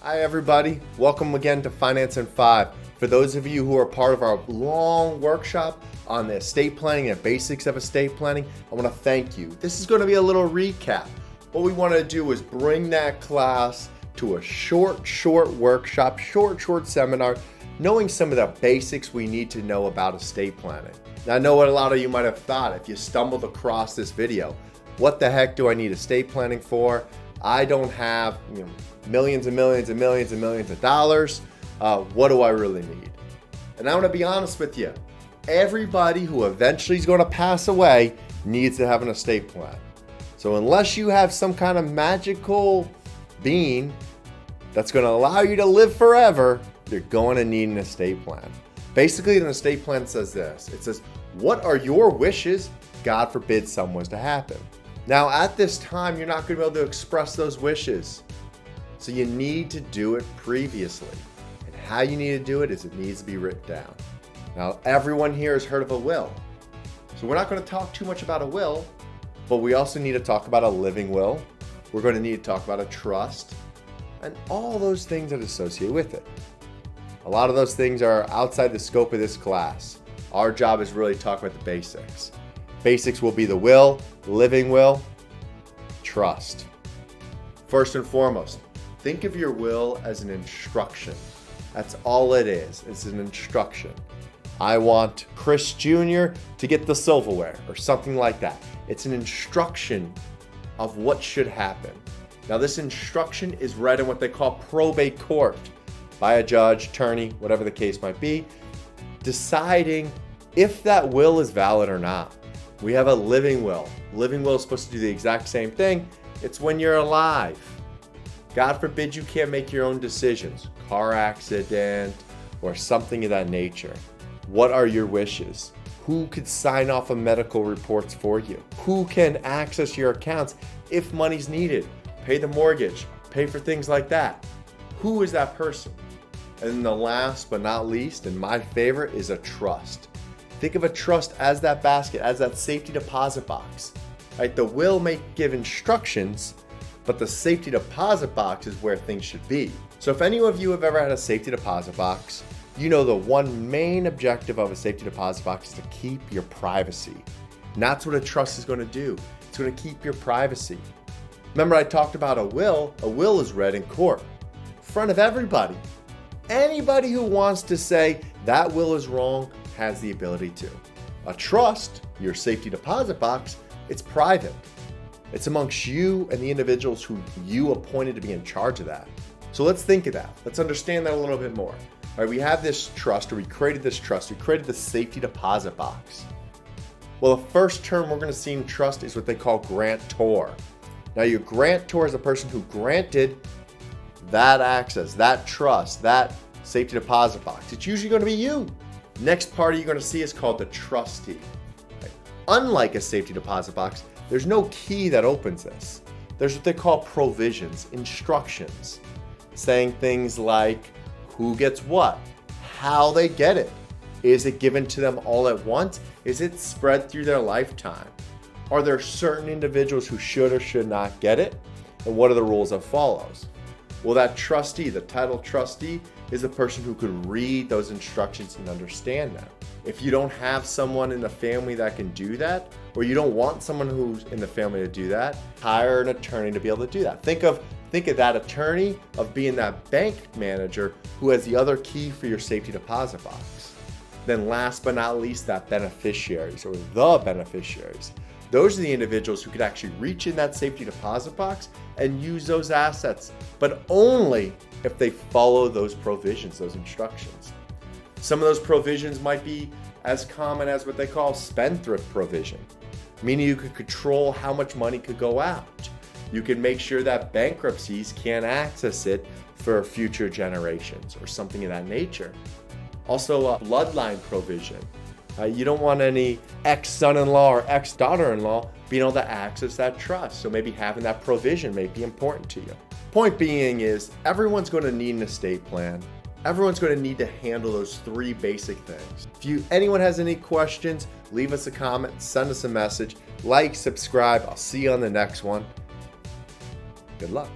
Hi everybody, welcome again to Finance in 5. For those of you who are part of our long workshop on the estate planning and basics of estate planning, I want to thank you. This is going to be a little recap. What we want to do is bring that class to a short workshop, short seminar, knowing some of the basics we need to know about estate planning. Now I know what a lot of you might have thought if you stumbled across this video. What the heck do I need estate planning for? I don't have millions and millions of dollars. What do I really need? And I want to be honest with you. Everybody who eventually is going to pass away needs to have an estate plan. So unless you have some kind of magical being that's going to allow you to live forever, you're going to need an estate plan. Basically, an estate plan says this. It says, what are your wishes? God forbid something was to happen. Now, at this time, you're not going to be able to express those wishes. So you need to do it previously. And how you need to do it is it needs to be written down. Now, everyone here has heard of a will. So we're not going to talk too much about a will, but we also need to talk about a living will. We're going to need to talk about a trust and all those things that associate with it. A lot of those things are outside the scope of this class. Our job is really to talk about the basics. Basics will be the will, living will, trust. First and foremost, think of your will as an instruction. That's all it is. It's an instruction. I want Chris Jr. to get the silverware or something like that. It's an instruction of what should happen. Now, this instruction is read in what they call probate court by a judge, attorney, whatever the case might be, deciding if that will is valid or not. We have a living will. Living will is supposed to do the exact same thing. It's when you're alive. God forbid you can't make your own decisions, car accident or something of that nature. What are your wishes? Who could sign off on medical reports for you? Who can access your accounts if money's needed? Pay the mortgage, pay for things like that. Who is that person? And then the last but not least, and my favorite, is a trust. Think of a trust as that basket, as that safety deposit box. Right? The will may give instructions, but the safety deposit box is where things should be. So if any of you have ever had a safety deposit box, you know the one main objective of a safety deposit box is to keep your privacy. And that's what a trust is going to do. It's going to keep your privacy. Remember I talked about a will. A will is read in court, in front of everybody. Anybody who wants to say that will is wrong has the ability to. A trust, your safety deposit box, it's private. It's amongst you and the individuals who you appointed to be in charge of that. So let's think of that. Let's understand that a little bit more. All right, we have this trust, or we created this trust. We created the safety deposit box. Well, the first term we're going to see in trust is what they call grantor. Now, your grantor is the person who granted that access, that trust, that safety deposit box. It's usually going to be you. Next party you're going to see is called the trustee. Okay. Unlike a safety deposit box, there's no key that opens this. There's what they call provisions, instructions, saying things like who gets what, how they get it. Is it given to them all at once? Is it spread through their lifetime? Are there certain individuals who should or should not get it? And what are the rules that follows? Well, that trustee, the title trustee, is the person who could read those instructions and understand them. If you don't have someone in the family that can do that, or you don't want someone who's in the family to do that, hire an attorney to be able to do that. Think of that attorney of being that bank manager who has the other key for your safety deposit box. Then last but not least, that beneficiaries or the beneficiaries. Those are the individuals who could actually reach in that safety deposit box and use those assets, but only if they follow those provisions, those instructions. Some of those provisions might be as common as what they call spendthrift provision, meaning you could control how much money could go out. You can make sure that bankruptcies can't access it for future generations or something of that nature. Also, a bloodline provision. You don't want any ex-son-in-law or ex-daughter-in-law being able to access that trust. So maybe having that provision may be important to you. Point being is everyone's going to need an estate plan. Everyone's going to need to handle those three basic things. If anyone has any questions, leave us a comment, send us a message, like, subscribe. I'll see you on the next one. Good luck.